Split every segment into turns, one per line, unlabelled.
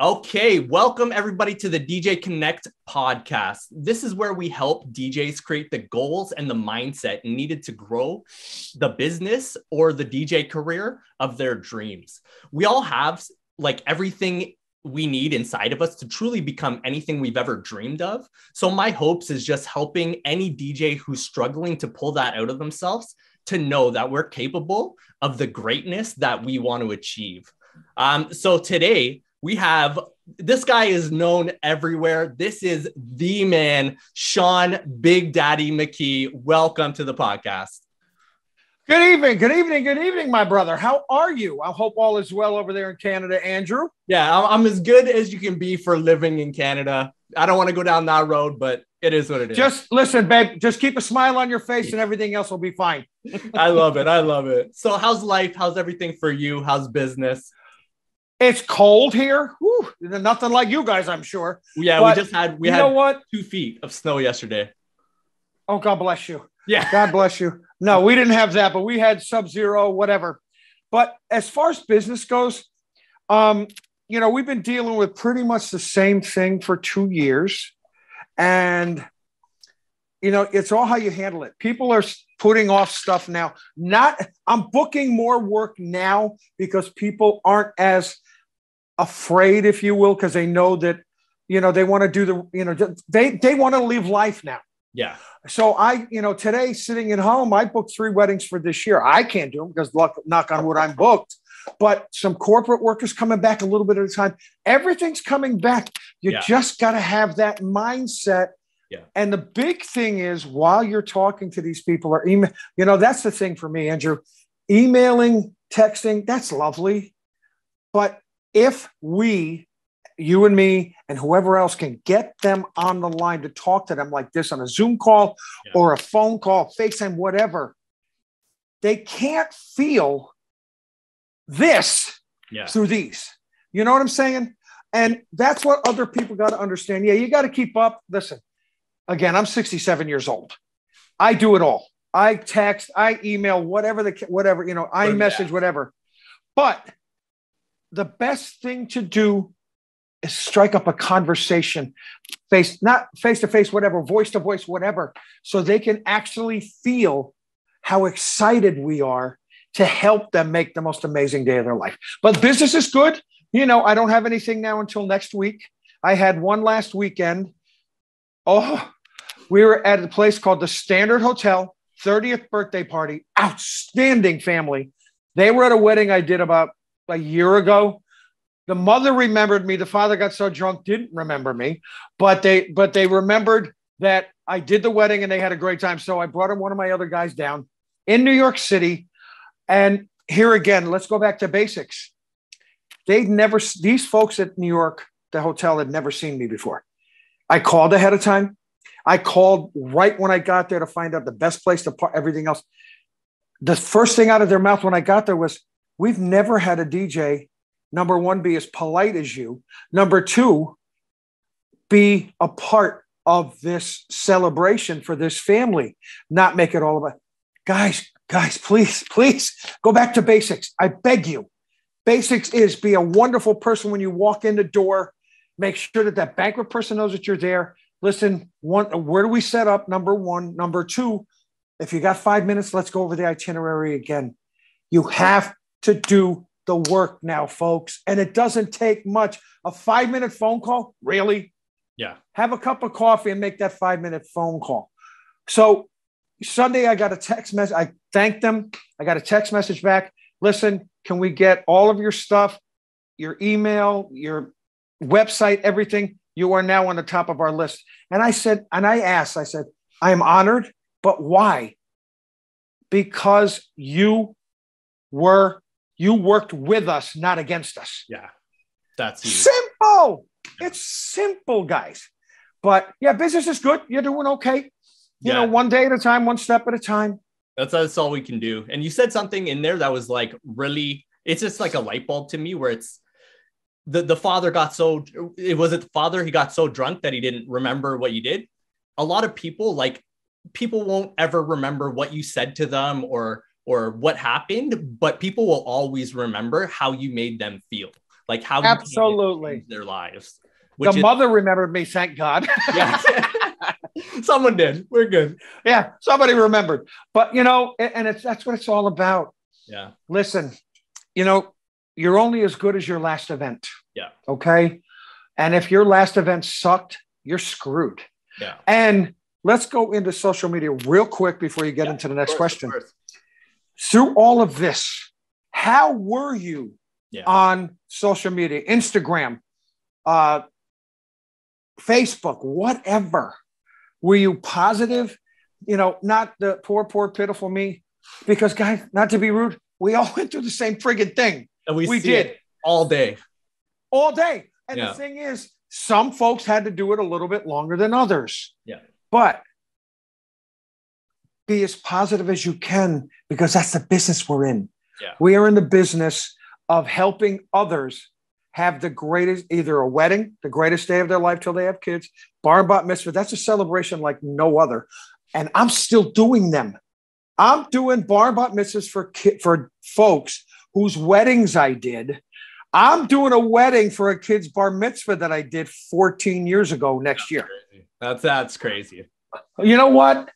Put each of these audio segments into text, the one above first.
Okay, welcome everybody to the DJ Connect podcast. This is where we help DJs create the goals and the mindset needed to grow the business or the DJ career of their dreams. We all have everything we need inside of us to truly become anything we've ever dreamed of. So my hopes is just helping any DJ who's struggling to pull that out of themselves to know that we're capable of the greatness that we want to achieve. So today, we have, this guy is known everywhere. This is the man, Sean Big Daddy McKee. Welcome to the podcast.
Good evening, my brother. How are you? I hope all is well over there in Canada, Andrew.
Yeah, I'm as good as you can be for living in Canada. I don't want to go down that road, but it is what it is.
Just listen, babe, just keep a smile on your face and everything else will be fine.
I love it. So how's life? How's everything for you? How's business?
It's cold here. Whew, nothing like you guys, I'm sure.
Yeah,
but
we had 2 feet of snow yesterday.
Oh, God bless you.
Yeah.
God bless you. No, we didn't have that, but we had sub-zero, whatever. But as far as business goes, we've been dealing with pretty much the same thing for 2 years. And, it's all how you handle it. People are putting off stuff now. I'm booking more work now because people aren't as afraid, if you will, because they know that, they want to do they want to live life now.
Yeah.
So today sitting at home, I booked 3 weddings for this year. I can't do them because knock on wood, I'm booked, but some corporate work is coming back a little bit at a time. Everything's coming back. You just got to have that mindset.
Yeah.
And the big thing is while you're talking to these people or email, that's the thing for me, Andrew, emailing, texting, that's lovely. But if you and me and whoever else can get them on the line to talk to them like this on a Zoom call or a phone call, FaceTime, whatever, they can't feel this through these. You know what I'm saying? And that's what other people got to understand. Yeah, you got to keep up. Listen, again, I'm 67 years old. I do it all. I text, I email, whatever, I message, whatever. But the best thing to do is strike up a conversation, not face to face, whatever, voice to voice, whatever, so they can actually feel how excited we are to help them make the most amazing day of their life. But business is good. I don't have anything now until next week. I had one last weekend. Oh, we were at a place called the Standard Hotel, 30th birthday party, outstanding family. They were at a wedding I did about a year ago. The mother remembered me. The father got so drunk, didn't remember me, but they remembered that I did the wedding and they had a great time. So I brought one of my other guys down in New York City. And here again, let's go back to basics. These folks at New York, the hotel, had never seen me before. I called ahead of time. I called right when I got there to find out the best place to park, everything else. The first thing out of their mouth when I got there was, we've never had a DJ, number one, be as polite as you. Number two, be a part of this celebration for this family, not make it all about, guys, please go back to basics. I beg you. Basics is be a wonderful person when you walk in the door. Make sure that banquet person knows that you're there. Listen, where do we set up? Number one. Number two, if you got 5 minutes, let's go over the itinerary again. You have to do the work now, folks. And it doesn't take much. A 5-minute phone call, really?
Yeah.
Have a cup of coffee and make that 5-minute phone call. So Sunday, I got a text message. I thanked them. I got a text message back. Listen, can we get all of your stuff, your email, your website, everything? You are now on the top of our list. And I said, I am honored, but why? Because you worked with us, not against us.
Yeah. That's huge.
Simple. It's simple, guys. But yeah, business is good. You're doing okay. One day at a time, one step at a time.
That's all we can do. And you said something in there that was really, it's just like a light bulb to me where it's the father got so, he got so drunk that he didn't remember what you did. A lot of people won't ever remember what you said to them or what happened, but people will always remember how you made them feel. like how you can change their lives.
The mother remembered me, thank God.
Yeah. Someone did. We're good.
Yeah, somebody remembered. But, you know, and that's what it's all about.
Yeah.
Listen, you know, you're only as good as your last event.
Yeah.
Okay. And if your last event sucked, you're screwed.
Yeah.
And let's go into social media real quick before you get into the next question. Through all of this, how were you on social media, Instagram, Facebook, whatever? Were you positive? You know, not the poor, pitiful me. Because, guys, not to be rude, we all went through the same friggin' thing.
And we did it all day.
All day. And the thing is, some folks had to do it a little bit longer than others.
Yeah.
But be as positive as you can, because that's the business we're in.
Yeah.
We are in the business of helping others have the greatest, either a wedding, the greatest day of their life till they have kids, bar and bat mitzvah. That's a celebration like no other. And I'm still doing them. I'm doing bar and bat mitzvahs for folks whose weddings I did. I'm doing a wedding for a kid's bar mitzvah that I did 14 years ago next year.
Crazy. That's crazy.
You know what?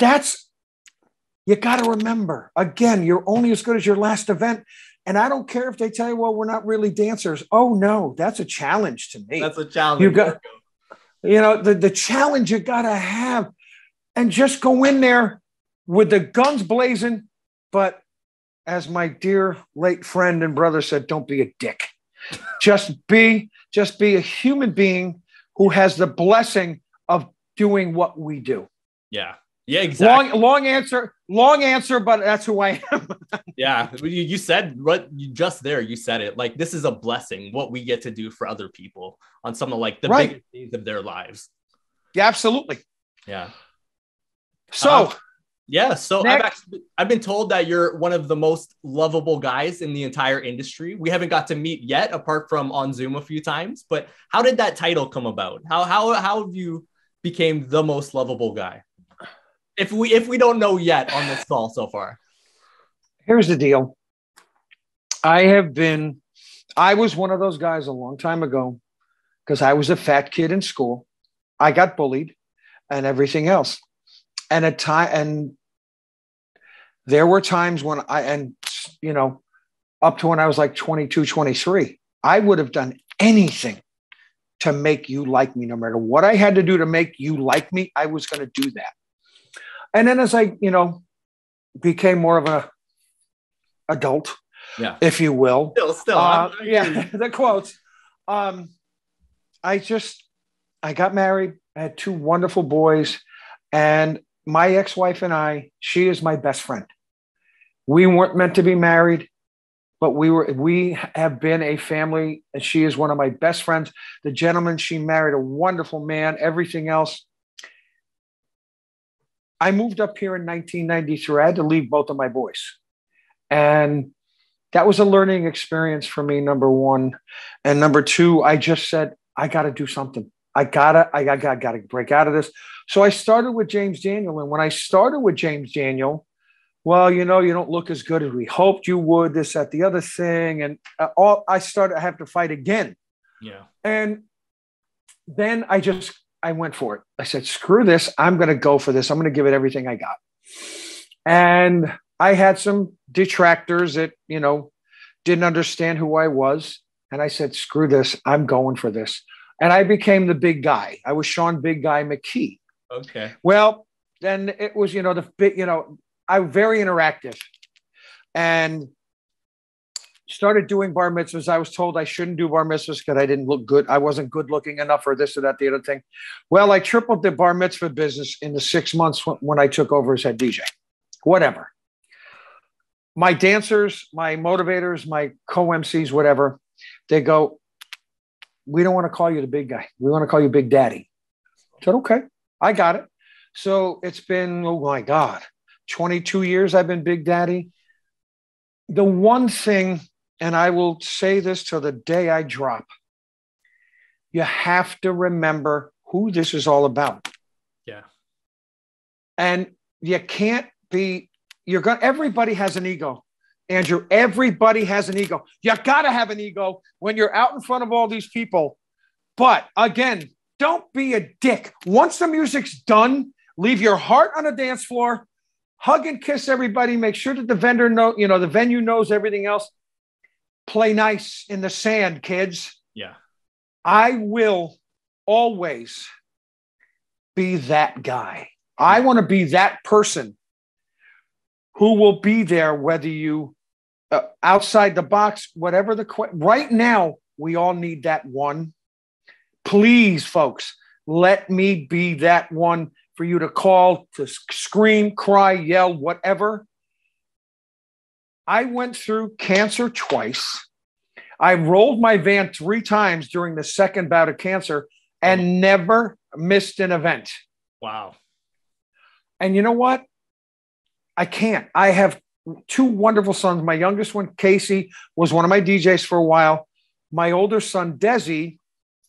You got to remember, again, you're only as good as your last event. And I don't care if they tell you, well, we're not really dancers. Oh, no, that's a challenge to me.
That's a challenge.
You got, you know, the challenge you got to have, and just go in there with the guns blazing. But as my dear late friend and brother said, don't be a dick. Just be a human being who has the blessing of doing what we do.
Yeah. Yeah, exactly.
Long answer, but that's who I am.
Yeah. You said what you just there. You said it. Like, this is a blessing, what we get to do for other people on some of like the biggest days of their lives.
Yeah, absolutely.
Yeah.
So,
So I've been told that you're one of the most lovable guys in the entire industry. We haven't got to meet yet, apart from on Zoom a few times. But how did that title come about? How have you became the most lovable guy? If we don't know yet on this call so far.
Here's the deal. I was one of those guys a long time ago, because I was a fat kid in school. I got bullied and everything else. And there were times when up to when I was like 22, 23, I would have done anything to make you like me. No matter what I had to do to make you like me, I was going to do that. And then as I, became more of an adult, if you will.
Still.
The quotes. I got married. I had two wonderful boys. And my ex-wife and she is my best friend. We weren't meant to be married, but we have been a family, and she is one of my best friends. The gentleman she married, a wonderful man, everything else. I moved up here in 1993. I had to leave both of my boys. And that was a learning experience for me, number one. And number two, I just said, I got to do something. I gotta break out of this. So I started with James Daniel. And when I started with James Daniel, well, you don't look as good as we hoped you would, this, that, the other thing. And I have to fight again.
Yeah.
And then I went for it. I said, screw this. I'm going to go for this. I'm going to give it everything I got. And I had some detractors that, didn't understand who I was. And I said, screw this. I'm going for this. And I became the big guy. I was Sean Big Guy McKee.
Okay.
Well, then it was, I'm very interactive and started doing bar mitzvahs. I was told I shouldn't do bar mitzvahs because I didn't look good. I wasn't good looking enough or this or that, the other thing. Well, I tripled the bar mitzvah business in the 6 months when I took over as head DJ. Whatever. My dancers, my motivators, my co-MCs, whatever, they go, we don't want to call you the big guy. We want to call you Big Daddy. I said, okay, I got it. So it's been, oh my God, 22 years I've been Big Daddy. The one thing, and I will say this till the day I drop, you have to remember who this is all about.
Yeah.
And you can't be, everybody has an ego. Andrew, everybody has an ego. You got to have an ego when you're out in front of all these people. But again, don't be a dick. Once the music's done, leave your heart on the dance floor, hug and kiss everybody, make sure that the the venue knows everything else. Play nice in the sand, kids.
Yeah.
I will always be that guy. I want to be that person who will be there, whether you outside the box, whatever right now, we all need that one. Please, folks, let me be that one for you to call, to scream, cry, yell, whatever. I went through cancer twice. I rolled my van 3 times during the second bout of cancer and never missed an event.
Wow.
And you know what? I can't. I have 2 wonderful sons. My youngest one, Casey, was one of my DJs for a while. My older son, Desi,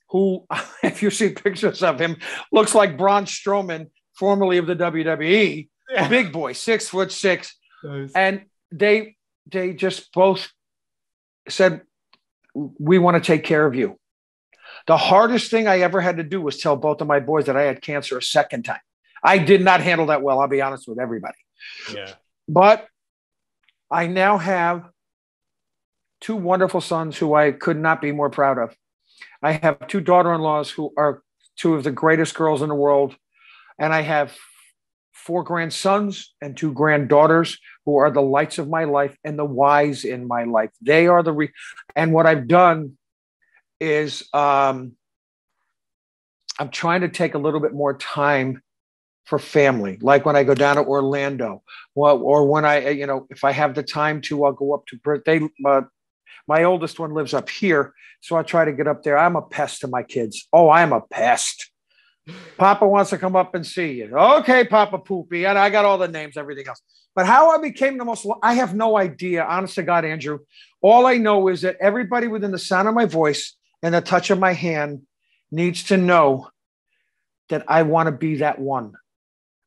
who, if you see pictures of him, looks like Braun Strowman, formerly of the WWE. Yeah. Big boy, 6'6". Nice. And they just both said, we want to take care of you. The hardest thing I ever had to do was tell both of my boys that I had cancer a second time. I did not handle that well. I'll be honest with everybody.
Yeah.
But I now have 2 wonderful sons who I could not be more proud of. I have 2 daughter-in-laws who are 2 of the greatest girls in the world. And I have 4 grandsons and 2 granddaughters who are the lights of my life and the whys in my life. They are and what I've done is I'm trying to take a little bit more time for family. Like when I go down to Orlando, or when I, if I have the time to, I'll go up to birthday. My oldest one lives up here, so I try to get up there. I'm a pest to my kids. Oh, I'm a pest. Papa wants to come up and see you. Okay, Papa Poopy. And I got all the names, everything else. But how I became the most, I have no idea. Honest to God, Andrew. All I know is that everybody within the sound of my voice and the touch of my hand needs to know that I want to be that one.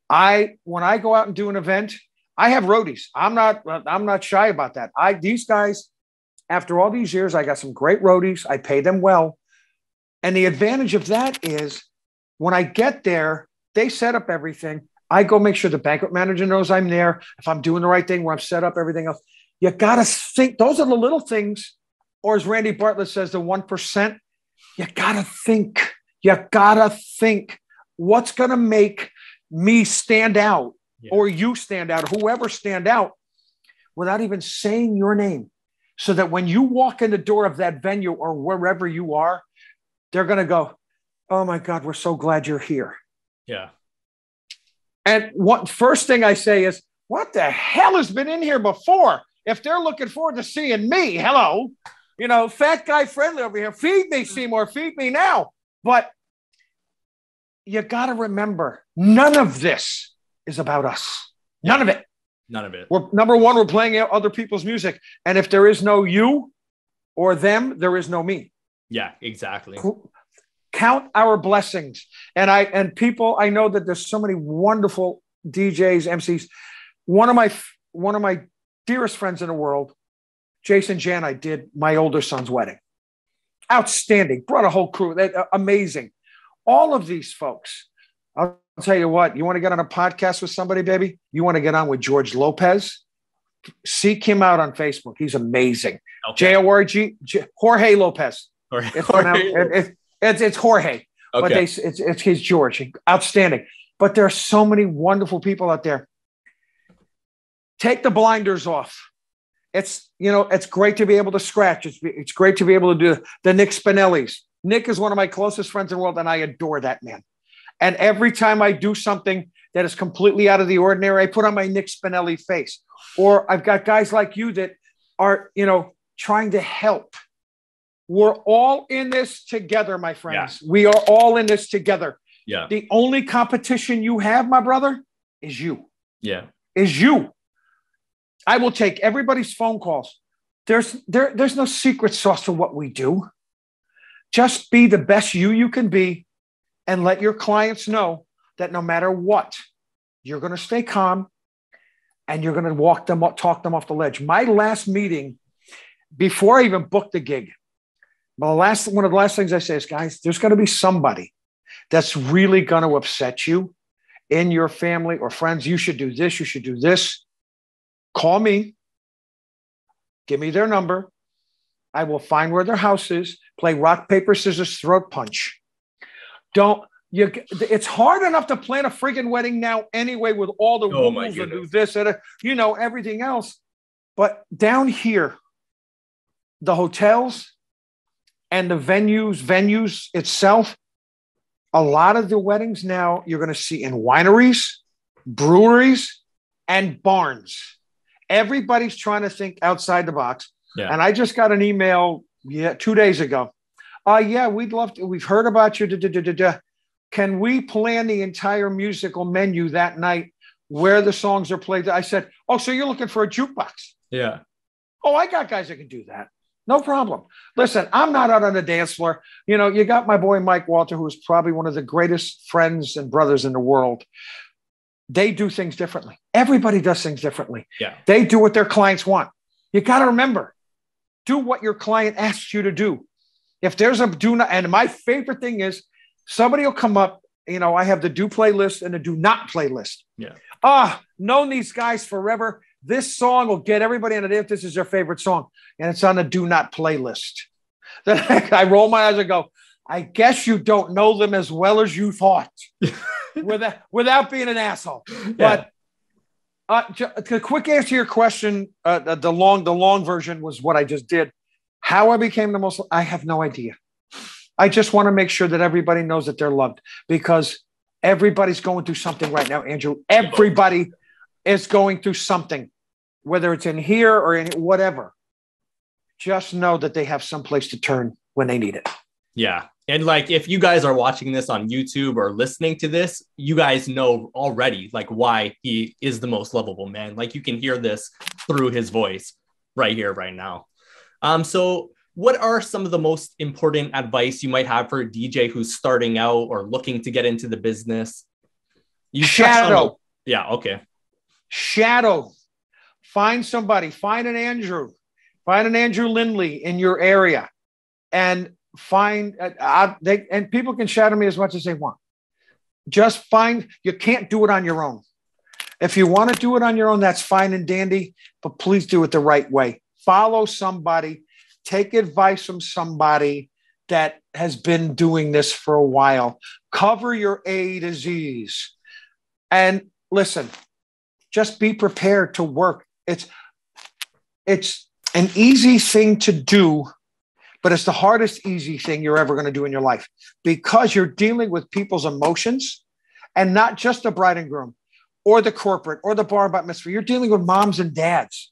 When I go out and do an event, I have roadies. I'm not shy about that. These guys, after all these years, I got some great roadies. I pay them well. And the advantage of that is when I get there, they set up everything. I go make sure the banquet manager knows I'm there. If I'm doing the right thing, where I'm set up, everything else. You got to think. Those are the little things. Or as Randy Bartlett says, the 1%. You got to think. You got to think what's going to make me stand out, or you stand out, or whoever stand out, without even saying your name. So that when you walk in the door of that venue or wherever you are, they're going to go, oh my God, we're so glad you're here.
Yeah.
And first thing I say is, what the hell has been in here before? If they're looking forward to seeing me, hello, fat guy friendly over here. Feed me, Seymour, feed me now. But you got to remember, none of this is about us. None of it.
None of it.
Number one, we're playing other people's music. And if there is no you or them, there is no me.
Yeah, exactly.
Count our blessings. And people, I know that there's so many wonderful DJs, MCs. One of my dearest friends in the world, Jason Jani, did my older son's wedding. Outstanding. Brought a whole crew. Amazing. All of these folks. I'll tell you what, you want to get on a podcast with somebody, baby? You want to get on with George Lopez? Seek him out on Facebook. He's amazing. Okay. Jorge Lopez. It's Jorge, okay. But it's his George. Outstanding. But there are so many wonderful people out there. Take the blinders off. It's great to be able to scratch. It's great to be able to do the Nick Spinellis. Nick is one of my closest friends in the world, and I adore that man. And every time I do something that is completely out of the ordinary, I put on my Nick Spinelli face. Or I've got guys like you that are, trying to help. We're all in this together, my friends. Yeah. We are all in this together.
Yeah.
The only competition you have, my brother, is you.
Yeah.
Is you. I will take everybody's phone calls. There's no secret sauce to what we do. Just be the best you can be, and let your clients know that no matter what, you're going to stay calm and you're going to walk them up, talk them off the ledge. My last meeting, before I even booked the gig, one of the last things I say is, guys, there's going to be somebody that's really going to upset you in your family or friends. You should do this. You should do this. Call me. Give me their number. I will find where their house is. Play rock, paper, scissors, throat punch. It's hard enough to plan a friggin' wedding now anyway with all the rules and do this and everything else. But down here, the hotels and the venues itself, a lot of the weddings now you're going to see in wineries, breweries, and barns. Everybody's trying to think outside the box. Yeah. And I just got an email 2 days ago. Yeah, we'd love to. We've heard about you. Can we plan the entire musical menu that night where the songs are played? I said, oh, so you're looking for a jukebox?
Yeah.
Oh, I got guys that can do that. No problem. Listen, I'm not out on the dance floor. You got my boy Mike Walter, who is probably one of the greatest friends and brothers in the world. They do things differently. Everybody does things differently.
Yeah.
They do what their clients want. You got to remember, do what your client asks you to do. If there's a do not, and my favorite thing is somebody will come up, I have the do playlist and the do not playlist.
Yeah.
Known these guys forever. This song will get everybody on it if this is their favorite song. And it's on the do not playlist. Then I roll my eyes and go, I guess you don't know them as well as you thought without being an asshole. Yeah. But a quick answer to your question, the long version was what I just did. How I became the most, I have no idea. I just want to make sure that everybody knows that they're loved because everybody's going through something right now, Andrew. Everybody is going through something, whether it's in here or in whatever. Just know that they have someplace to turn when they need it.
Yeah. And if you guys are watching this on YouTube or listening to this, you guys know already why he is the most lovable man. You can hear this through his voice right here, right now. So what are some of the most important advice you might have for a DJ who's starting out or looking to get into the business?
Shadow.
Yeah. Okay.
Shadow. Find somebody. Find an Andrew Lindley in your area, and find. And people can shadow me as much as they want. Just find. You can't do it on your own. If you want to do it on your own, that's fine and dandy. But please do it the right way. Follow somebody. Take advice from somebody that has been doing this for a while. Cover your A to Z's. And listen, just be prepared to work. It's an easy thing to do, but it's the hardest easy thing you're ever going to do in your life because you're dealing with people's emotions and not just the bride and groom or the corporate or the bar and bat mitzvah. You're dealing with moms and dads.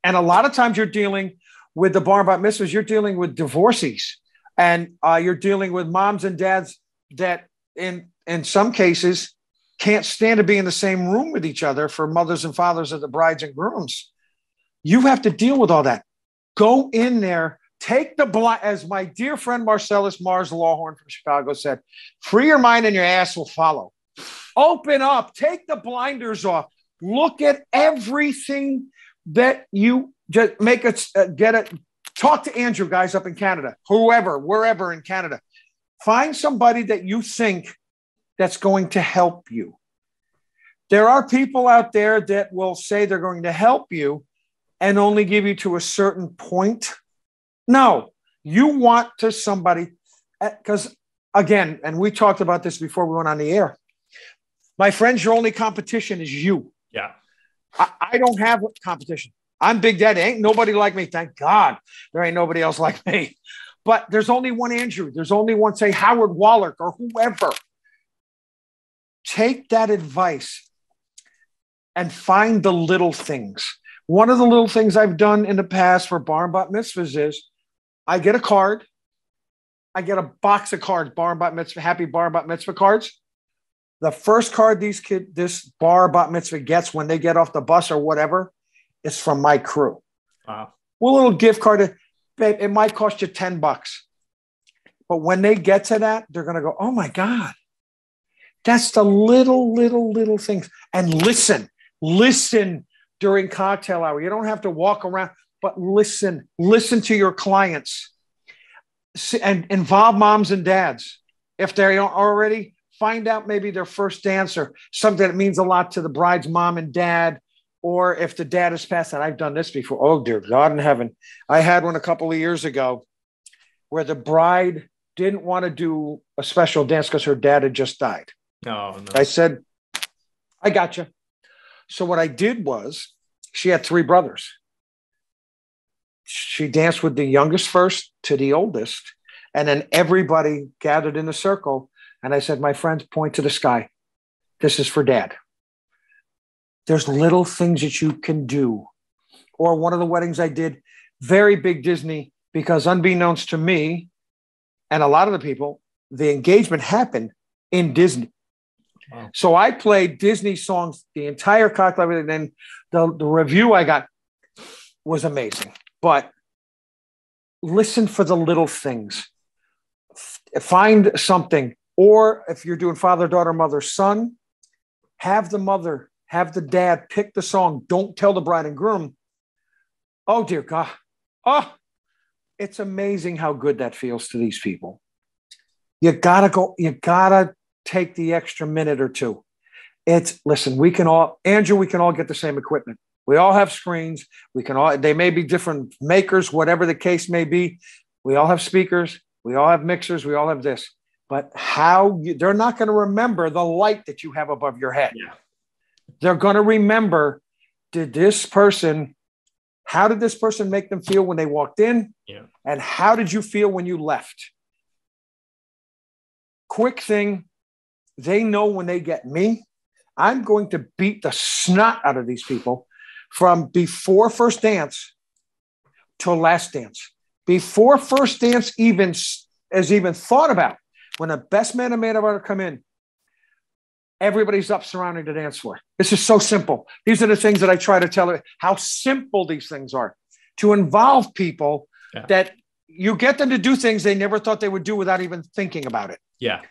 And a lot of times you're dealing with the bar and bat mitzvahs, you're dealing with divorcees and you're dealing with moms and dads that in some cases can't stand to be in the same room with each other for mothers and fathers of the brides and grooms. You have to deal with all that. Go in there, take the blind, as my dear friend Marcellus Mars Lawhorn from Chicago said, free your mind and your ass will follow. Open up, take the blinders off, look at everything that you just make it, get it. Talk to Andrew, guys, up in Canada, wherever in Canada. Find somebody that you think that's going to help you. There are people out there that will say they're going to help you and only give you to a certain point. No, you want to somebody, because again, and we talked about this before we went on the air. My friends, your only competition is you.
Yeah.
I don't have competition. I'm Big Daddy. Ain't nobody like me. Thank God there ain't nobody else like me. But there's only one Andrew. There's only one, say, Howard Wallach or whoever. Take that advice and find the little things. One of the little things I've done in the past for bar and bat mitzvahs is I get a card. I get a box of cards, bar and bat mitzvah, happy bar and bat mitzvah cards. The first card this bar bat mitzvah gets when they get off the bus or whatever is from my crew.
Wow.
A little gift card. Babe, it might cost you $10. But when they get to that, they're going to go, oh my God. That's the little things. And listen during cocktail hour. You don't have to walk around, but listen to your clients and involve moms and dads. If they don't already, find out maybe their first dance or something that means a lot to the bride's mom and dad. Or if the dad has passed, and I've done this before. Oh, dear God in heaven. I had one a couple of years ago where the bride didn't want to do a special dance because her dad had just died.
Oh, no.
I said, I got you. So what I did was, she had 3 brothers. She danced with the youngest first to the oldest. And then everybody gathered in a circle. And I said, my friends, point to the sky. This is for dad. There's little things that you can do. Or one of the weddings I did, very big Disney, because unbeknownst to me and a lot of the people, the engagement happened in Disney. Wow. So I played Disney songs the entire cocktail, and then the review I got was amazing. But listen for the little things. Find something. Or if you're doing father, daughter, mother, son, have the dad pick the song. Don't tell the bride and groom. Oh, dear God. Oh, it's amazing how good that feels to these people. You gotta take the extra minute or two. Listen, Andrew, we can all get the same equipment. We all have screens. They may be different makers, whatever the case may be. We all have speakers. We all have mixers. We all have this. But they're not going to remember the light that you have above your head.
Yeah.
They're going to remember, how did this person make them feel when they walked in?
Yeah.
And how did you feel when you left? Quick thing, they know when they get me, I'm going to beat the snot out of these people from before first dance to last dance. Before first dance is even thought about, when the best man and maid of honor come in, everybody's up surrounding the dance floor. This is so simple. These are the things that I try to tell her, how simple these things are, to involve people that you get them to do things they never thought they would do without even thinking about it.
Yeah.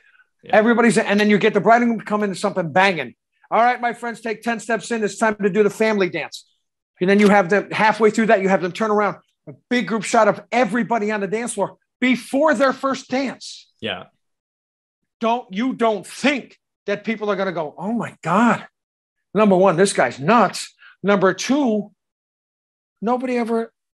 And then you get the bride and groom to come in to something banging. All right, my friends, take 10 steps in. It's time to do the family dance. And then you have them halfway through that, you have them turn around, a big group shot of everybody on the dance floor before their first dance.
Yeah.
Don't think that people are going to go, oh my God. Number one, this guy's nuts. Number two, nobody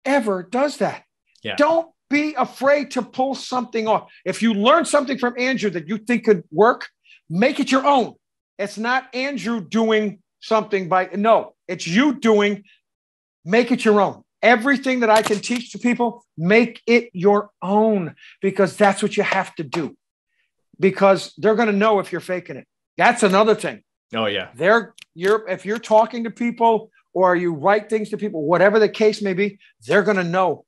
ever does that.
Yeah.
Don't be afraid to pull something off. If you learn something from Andrew that you think could work, make it your own. It's not Andrew doing something it's you doing, make it your own. Everything that I can teach to people, make it your own, because that's what you have to do. Because they're going to know if you're faking it. That's another thing.
Oh, yeah.
If you're talking to people or you write things to people, whatever the case may be, they're going to know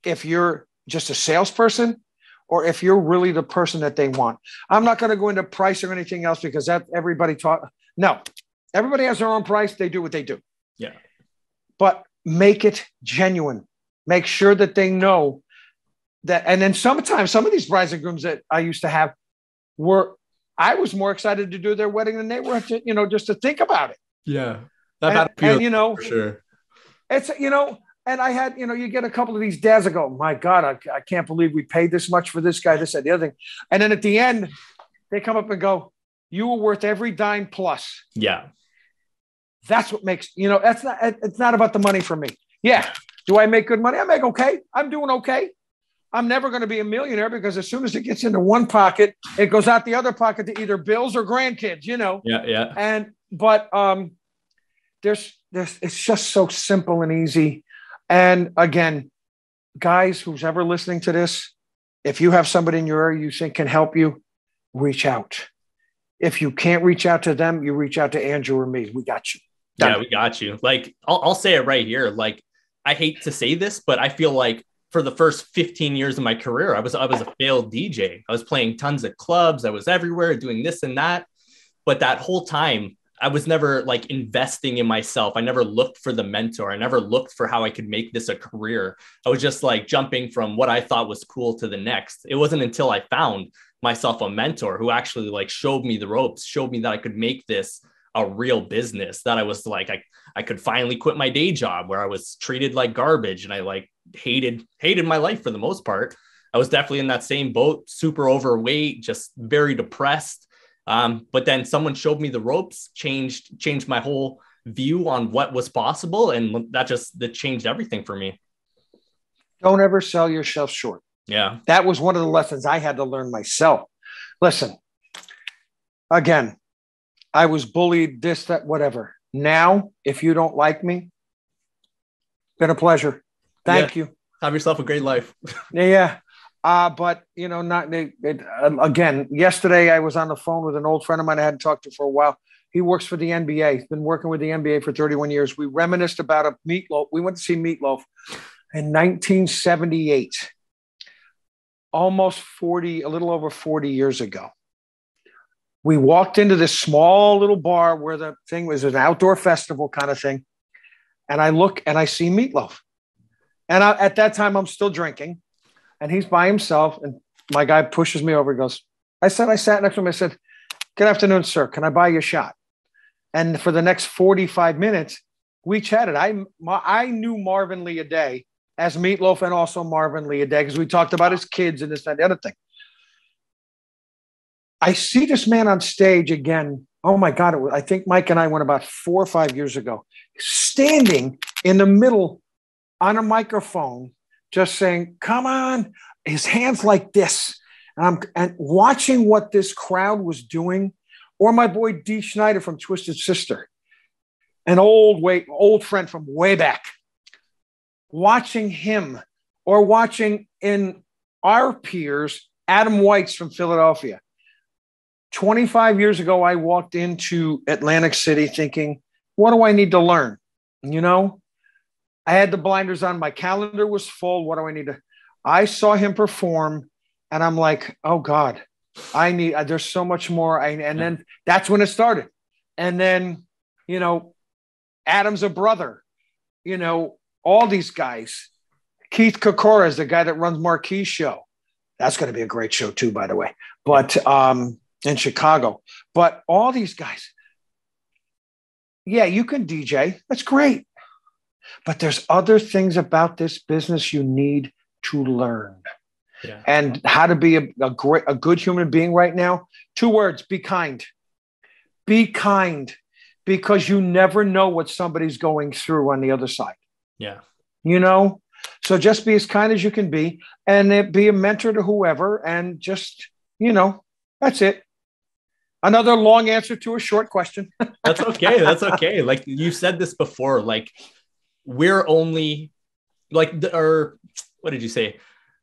if you're just a salesperson or if you're really the person that they want. I'm not going to go into price or anything else, because everybody has their own price. They do what they do.
Yeah.
But make it genuine. Make sure that they know that. And then sometimes some of these brides and grooms that I used to have I was more excited to do their wedding than they were to, just to think about it.
Yeah.
For
sure.
It's, and I had, you get a couple of these dads that go, my God, I can't believe we paid this much for this guy, this and the other thing. And then at the end, they come up and go, you were worth every dime plus.
Yeah.
That's what makes, it's not about the money for me. Yeah. Do I make good money? I make okay. I'm doing okay. I'm never going to be a millionaire, because as soon as it gets into one pocket, it goes out the other pocket to either bills or grandkids,
Yeah. Yeah.
But it's just so simple and easy. And again, guys, who's ever listening to this, if you have somebody in your area you think can help you, reach out. If you can't reach out to them, you reach out to Andrew or me. We got you. Done.
Yeah, we got you. Like, I'll say it right here. Like, I hate to say this, but I feel like for the first 15 years of my career, I was a failed DJ. I was playing tons of clubs. I was everywhere doing this and that. But that whole time, I was never like investing in myself. I never looked for the mentor. I never looked for how I could make this a career. I was just like jumping from what I thought was cool to the next. It wasn't until I found myself a mentor who actually like showed me the ropes, showed me that I could make this a real business, that I was like, I could finally quit my day job where I was treated like garbage and I like hated my life for the most part. I was definitely in that same boat, super overweight, just very depressed. But then someone showed me the ropes, changed my whole view on what was possible. And that changed everything for me.
Don't ever sell yourself short.
Yeah.
That was one of the lessons I had to learn myself. Listen, again, I was bullied, this, that, whatever. Now, if you don't like me, been a pleasure. Thank you.
Have yourself a great life.
Yeah. But, you know, again, yesterday I was on the phone with an old friend of mine I hadn't talked to for a while. He works for the NBA. He's been working with the NBA for 31 years. We reminisced about a Meatloaf. We went to see Meatloaf in 1978, almost 40, a little over 40 years ago. We walked into this small little bar where the thing was an outdoor festival kind of thing. And I look and I see Meatloaf. And at that time, I'm still drinking. And he's by himself. And my guy pushes me over. He goes, I sat next to him. I said, good afternoon, sir. Can I buy you a shot? And for the next 45 minutes, we chatted. I knew Marvin Lee a day as Meatloaf and also Marvin Lee a day because we talked about his kids and this, that, and the other thing. I see this man on stage again. Oh, my God. I think Mike and I went about 4 or 5 years ago, standing in the middle on a microphone, just saying, come on, his hands like this. And watching what this crowd was doing, or my boy Dee Schneider from Twisted Sister, an old friend from way back, watching him, or watching in our peers, Adam White's from Philadelphia. 25 years ago, I walked into Atlantic City thinking, what do I need to learn? You know, I had the blinders on. My calendar was full. What do I need to? I saw him perform and I'm like, oh God, there's so much more. And then that's when it started. And then, you know, Adam's a brother, you know, all these guys. Keith Kokora is the guy that runs Marquis Show. That's going to be a great show too, by the way. But, in Chicago, but all these guys, yeah, you can DJ. That's great. But there's other things about this business you need to learn. Yeah. And how to be a good human being right now. 2 words, be kind. Be kind, because you never know what somebody's going through on the other side.
Yeah.
You know, so just be as kind as you can be and be a mentor to whoever. And just, you know, that's it. Another long answer to a short question.
That's okay. That's okay. Like you said this before, like we're only like, or what did you say?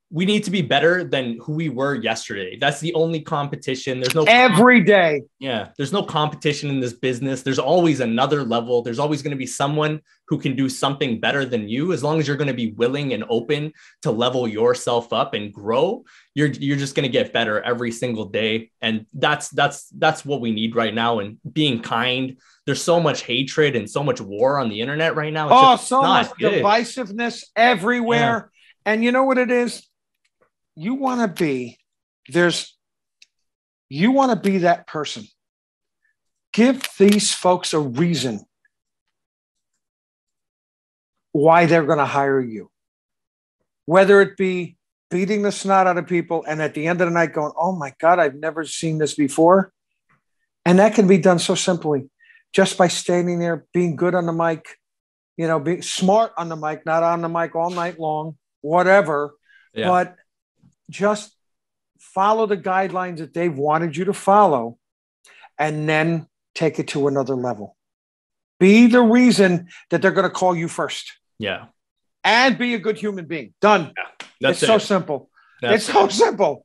We need to be better than who we were yesterday. That's the only competition. There's no
every day.
Yeah. There's no competition in this business. There's always another level. There's always going to be someone who can do something better than you. As long as you're going to be willing and open to level yourself up and grow, you're just going to get better every single day. And that's what we need right now. And being kind. There's so much hatred and so much war on the internet right now.
It's so much divisiveness everywhere. Yeah. And you know what it is? You want to be that person. Give these folks a reason why they're going to hire you. Whether it be beating the snot out of people and at the end of the night going, oh my God, I've never seen this before. And that can be done so simply just by standing there, being good on the mic, you know, being smart on the mic, not on the mic all night long, whatever. Yeah. But just follow the guidelines that they've wanted you to follow and then take it to another level. Be the reason that they're going to call you first.
Yeah.
And be a good human being. Done. Yeah, it's so simple. It's so simple.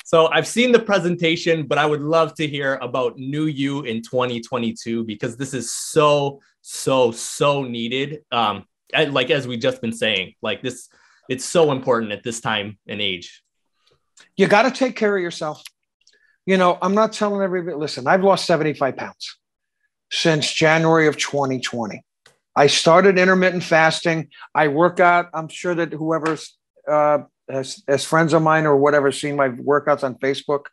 So I've seen the presentation, but I would love to hear about new you in 2022, because this is so needed. Like, as we've just been saying, like this, it's so important at this time and age.
You got to take care of yourself. You know, I'm not telling everybody, listen, I've lost 75 pounds since January of 2020. I started intermittent fasting. I work out. I'm sure that whoever's as friends of mine or whatever seen my workouts on Facebook.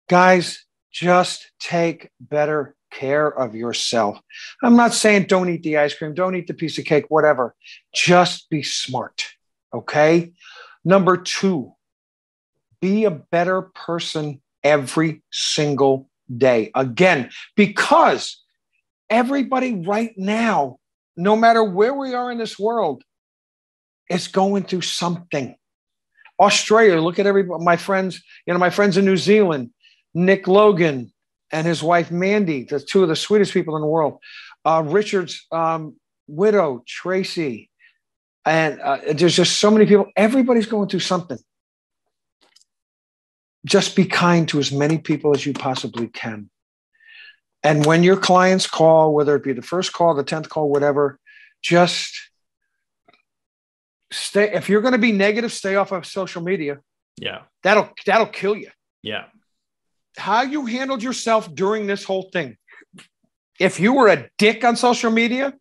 Guys, just take better care of yourself. I'm not saying don't eat the ice cream, don't eat the piece of cake, whatever. Just be smart. Okay. Number 2, be a better person every single day. Again, because everybody right now, no matter where we are in this world, is going through something. Australia, look at everybody, my friends in New Zealand, Nick Logan and his wife, Mandy, the 2 of the sweetest people in the world. Richard's widow, Tracy. And there's just so many people. Everybody's going through something. Just be kind to as many people as you possibly can. And when your clients call, whether it be the first call, the 10th call, whatever, just stay. If you're going to be negative, stay off of social media.
Yeah.
That'll kill you.
Yeah.
How you handled yourself during this whole thing. If you were a dick on social media,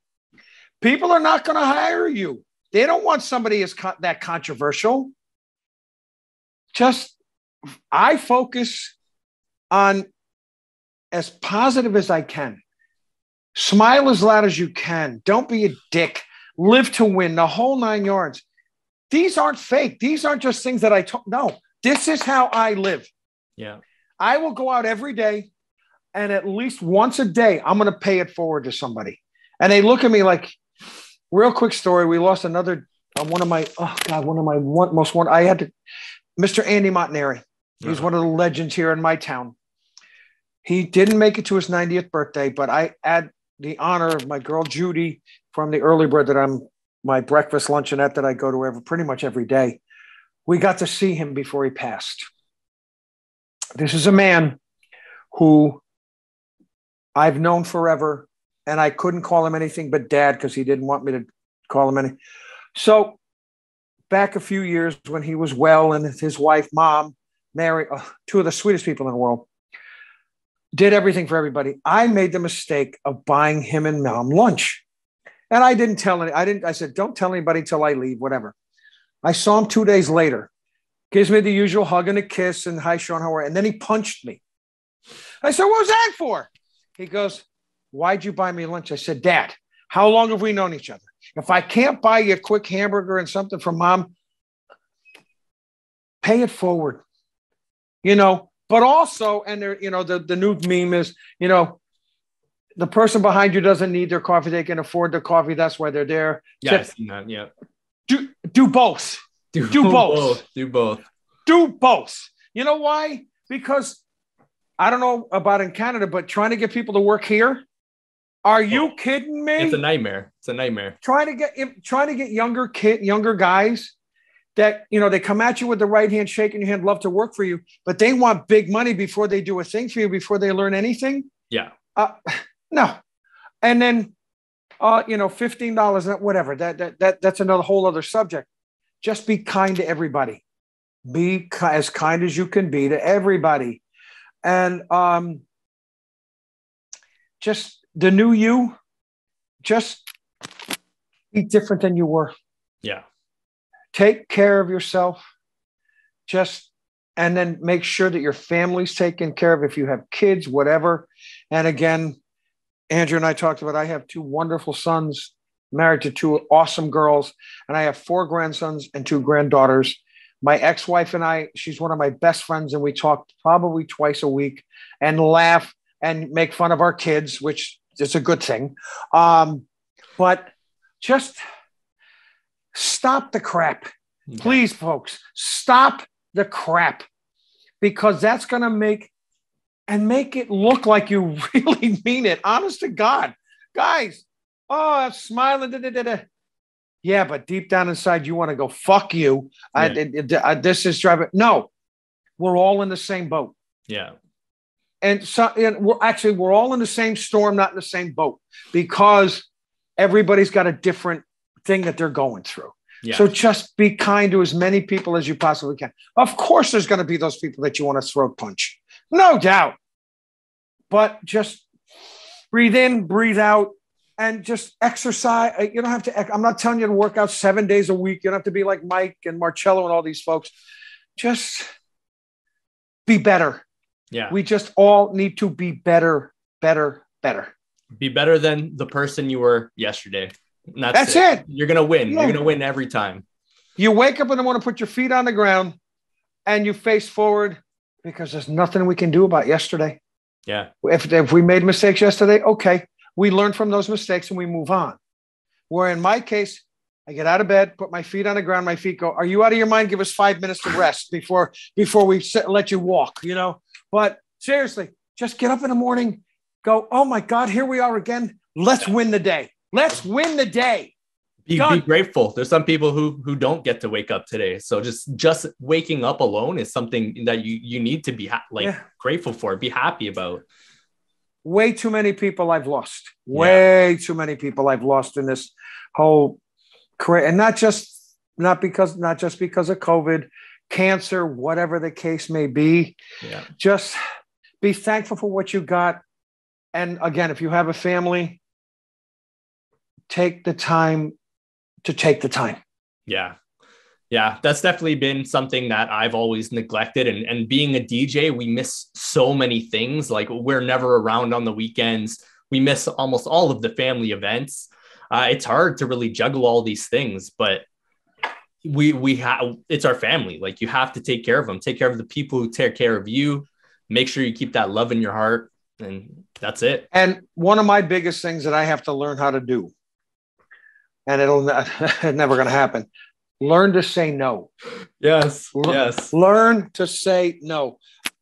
people are not going to hire you. They don't want somebody that controversial. I focus on as positive as I can. Smile as loud as you can. Don't be a dick. Live to win, the whole 9 yards. These aren't fake. These aren't just things that I talk. No, this is how I live.
Yeah.
I will go out every day, and at least once a day, I'm going to pay it forward to somebody. And they look at me like, real quick story. We lost another, Mr. Andy Montanari. He's one of the legends here in my town. He didn't make it to his 90th birthday, but I had the honor of my girl, Judy, from the Early Bird my breakfast luncheonette that I go to pretty much every day. We got to see him before he passed. This is a man who I've known forever, and I couldn't call him anything but dad because he didn't want me to call him any. So back a few years when he was well and his wife, Mom, Mary, 2 of the sweetest people in the world, did everything for everybody. I made the mistake of buying him and Mom lunch. And I didn't tell I said, don't tell anybody till I leave, whatever. I saw him 2 days later. Gives me the usual hug and a kiss and hi, Sean, how are you? And then he punched me. I said, what was that for? He goes, why'd you buy me lunch? I said, Dad, how long have we known each other? If I can't buy you a quick hamburger and something from Mom, pay it forward. But also, and there, the new meme is, the person behind you doesn't need their coffee. They can afford the coffee. That's why they're there.
Yeah, I've seen that. Yeah.
Do both. Do both.
Do both.
Do both. You know why? Because I don't know about in Canada, but trying to get people to work here. Are you kidding me?
It's a nightmare. It's a nightmare.
Trying to get younger guys that, they come at you with the right hand, shaking your hand, love to work for you, but they want big money before they do a thing for you, before they learn anything.
Yeah.
No. And then, $15, whatever. That's another whole other subject. Just be kind to everybody. Be as kind as you can be to everybody. And just the new you, just be different than you were.
Yeah.
Take care of yourself. And then make sure that your family's taken care of if you have kids, whatever. And again, Andrew and I talked about, I have 2 wonderful sons, married to 2 awesome girls, and I have 4 grandsons and 2 granddaughters. My ex-wife and I, she's one of my best friends, and we talk probably twice a week and laugh and make fun of our kids, which is a good thing. But just stop the crap. Yeah. Please, folks, stop the crap, because that's going to make it look like you really mean it. Honest to God. Guys, I'm smiling. Yeah, but deep down inside, you want to go, fuck you. Yeah. This is driving. No, we're all in the same boat.
Yeah.
And we're all in the same storm, not in the same boat, because everybody's got a different thing that they're going through. Yeah. So just be kind to as many people as you possibly can. Of course, there's going to be those people that you want to throat punch. No doubt. But just breathe in, breathe out, and just exercise. You don't have to, I'm not telling you to work out 7 days a week. You don't have to be like Mike and Marcello and all these folks. Just be better.
Yeah.
We just all need to be better. better.
Be better than the person you were yesterday. And
That's it.
You're going to win.
Yeah.
You're going to win every time.
You wake up in the morning, put your feet on the ground, and you face forward because there's nothing we can do about yesterday.
Yeah.
If we made mistakes yesterday, okay. We learn from those mistakes and we move on. Where in my case, I get out of bed, put my feet on the ground, my feet go, are you out of your mind? Give us 5 minutes to rest before we let you walk, you know? But seriously, just get up in the morning, go, oh my God, here we are again. Let's win the day. Let's win the day.
Be grateful. There's some people who don't get to wake up today. So just waking up alone is something that you need to be grateful for, be happy about.
Way too many people I've lost. Way too many people I've lost in this whole career. And not just because of COVID, cancer, whatever the case may be. Yeah. Just be thankful for what you got. And again, if you have a family, take the time to take the time. Yeah.
Yeah, that's definitely been something that I've always neglected. And being a DJ, we miss so many things. Like we're never around on the weekends. We miss almost all of the family events. It's hard to really juggle all these things, but it's our family. Like you have to take care of them, take care of the people who take care of you, make sure you keep that love in your heart. And that's it.
And one of my biggest things that I have to learn how to do, and it's never going to happen. Learn to say no.
Yes. Yes.
Learn to say no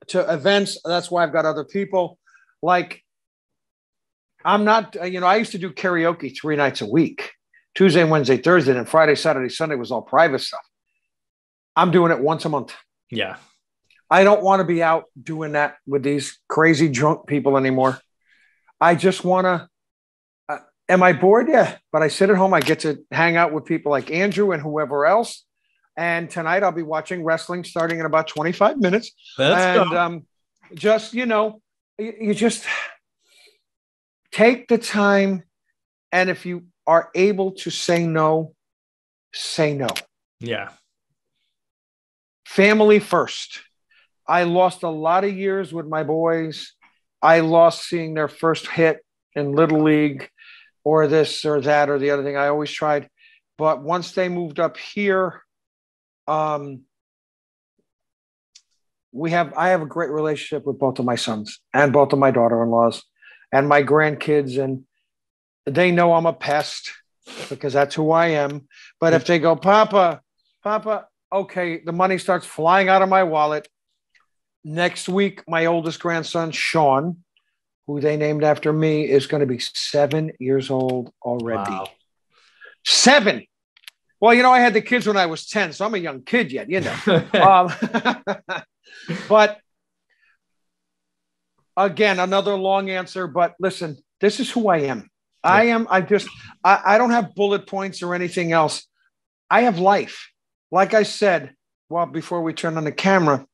to events. That's why I've got other people. Like I'm not, I used to do karaoke 3 nights a week, Tuesday, Wednesday, Thursday, and Friday, Saturday, Sunday was all private stuff. I'm doing it once a month.
Yeah.
I don't want to be out doing that with these crazy drunk people anymore. I just want to, am I bored? Yeah. But I sit at home. I get to hang out with people like Andrew and whoever else. And tonight I'll be watching wrestling starting in about 25 minutes. Just, you just take the time. And if you are able to say no, say no.
Yeah.
Family first. I lost a lot of years with my boys. I lost seeing their first hit in Little League or this or that or the other thing. I always tried. But once they moved up here, I have a great relationship with both of my sons and both of my daughter-in-laws and my grandkids. And they know I'm a pest because that's who I am. But if they go, Papa, okay, the money starts flying out of my wallet. Next week, my oldest grandson, Sean, who they named after me, is going to be 7 years old already.
Wow.
7. Well, I had the kids when I was 10, so I'm a young kid yet, But again, another long answer, but listen, this is who I am. Yeah. I don't have bullet points or anything else. I have life. Like I said, before we turned on the camera,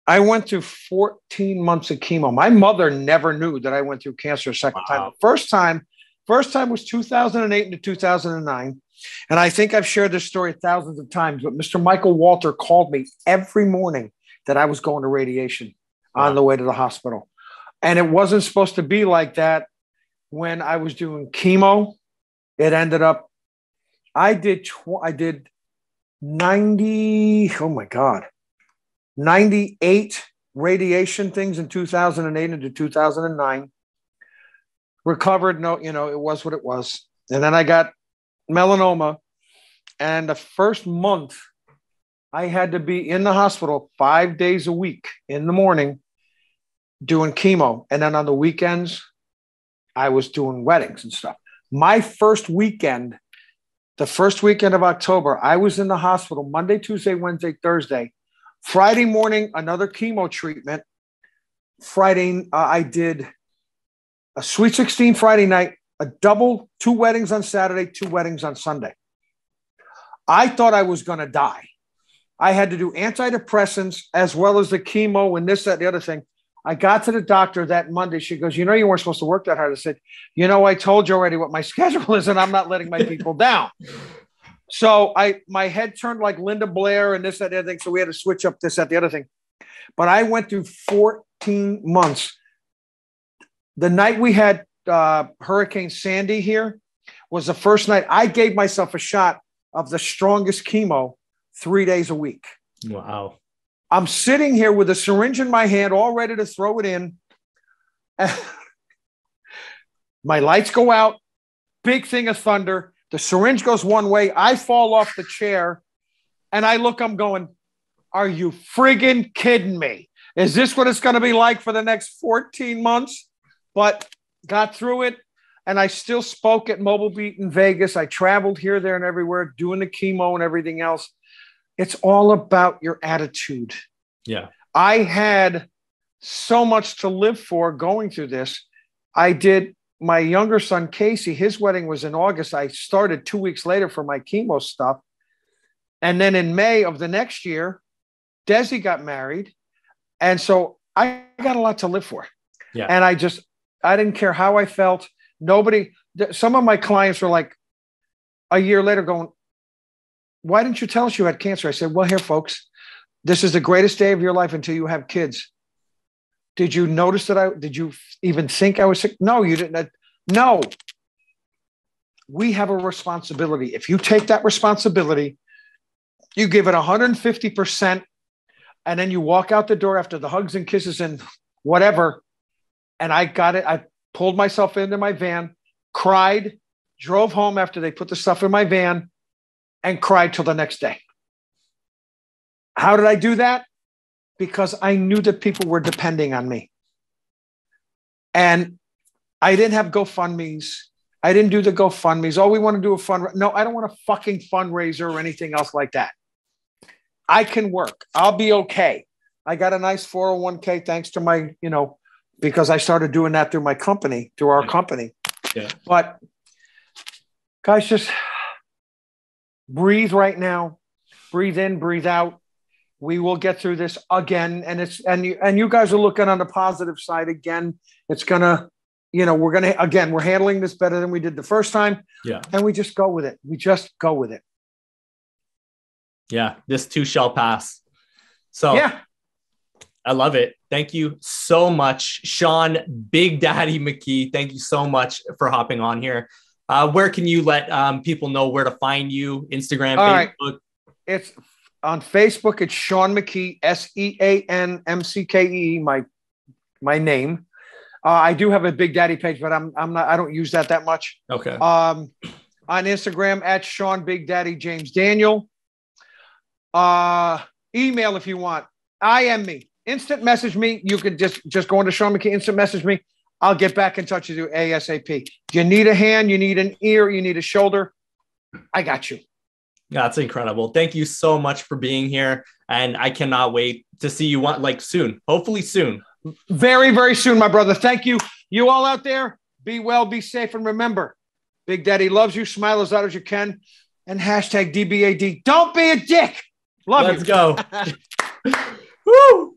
I went through 14 months of chemo. My mother never knew that I went through cancer a second time. The first time was 2008 into 2009. And I think I've shared this story thousands of times, but Mr. Michael Walter called me every morning that I was going to radiation on the way to the hospital. And it wasn't supposed to be like that when I was doing chemo. It ended up, I did 98 radiation things in 2008 into 2009. Recovered, it was what it was. And then I got melanoma. And the first month, I had to be in the hospital 5 days a week in the morning doing chemo. And then on the weekends, I was doing weddings and stuff. My first weekend, the first weekend of October, I was in the hospital Monday, Tuesday, Wednesday, Thursday. Friday morning, another chemo treatment. Friday, I did a Sweet 16 Friday night, a double, 2 weddings on Saturday, 2 weddings on Sunday. I thought I was going to die. I had to do antidepressants as well as the chemo and this, that, the other thing. I got to the doctor that Monday. She goes, you weren't supposed to work that hard. I said, I told you already what my schedule is, and I'm not letting my people down. So my head turned like Linda Blair and this, that, the other thing. So we had to switch up this, that, the other thing. But I went through 14 months. The night we had Hurricane Sandy here was the first night I gave myself a shot of the strongest chemo 3 days a week.
Wow.
I'm sitting here with a syringe in my hand, all ready to throw it in. My lights go out, big thing of thunder. The syringe goes one way. I fall off the chair and I look, I'm going, are you friggin' kidding me? Is this what it's going to be like for the next 14 months? But got through it. And I still spoke at Mobile Beat in Vegas. I traveled here, there, and everywhere, doing the chemo and everything else. It's all about your attitude.
Yeah.
I had so much to live for going through this. I did my younger son, Casey, his wedding was in August. I started 2 weeks later for my chemo stuff. And then in May of the next year, Desi got married. And so I got a lot to live for.
Yeah.
And I didn't care how I felt. Some of my clients were like a year later going, why didn't you tell us you had cancer? I said, well, here, folks, this is the greatest day of your life until you have kids. Did you notice did you even think I was sick? No, you didn't. No, we have a responsibility. If you take that responsibility, you give it 150%, and then you walk out the door after the hugs and kisses and whatever. And I got it. I pulled myself into my van, cried, drove home after they put the stuff in my van, and cried till the next day. How did I do that? Because I knew that people were depending on me. And I didn't have GoFundMes. I didn't do the GoFundMes. Oh, we want to do a fundraiser. No, I don't want a fucking fundraiser or anything else like that. I can work. I'll be okay. I got a nice 401k thanks to my, because I started doing that through our company.
Yeah.
But guys, just breathe right now. Breathe in, breathe out. We will get through this again. And you guys are looking on the positive side again. It's gonna, we're handling this better than we did the first time.
Yeah.
And we just go with it. We just go with it.
Yeah. This too shall pass. So
yeah.
I love it. Thank you so much, Sean Big Daddy McKee. Thank you so much for hopping on here. Where can you let people know where to find you? Instagram,
All
Facebook?
Right. It's on Facebook. It's Sean McKee, SEANMCKE, my name. I do have a Big Daddy page, but I don't use that much.
Okay.
On Instagram at Sean Big Daddy James Daniel. Email if you want. IM me. Instant message me. You can just go into Sean McKee, instant message me. I'll get back in touch with you ASAP. You need a hand, you need an ear, you need a shoulder. I got you.
That's incredible. Thank you so much for being here. And I cannot wait to see you soon. Hopefully soon.
Very, very soon, my brother. Thank you. You all out there, be well, be safe. And remember, Big Daddy loves you. Smile as loud as you can. And hashtag DBAD. Don't be a dick. Love you.
Let's go. Woo!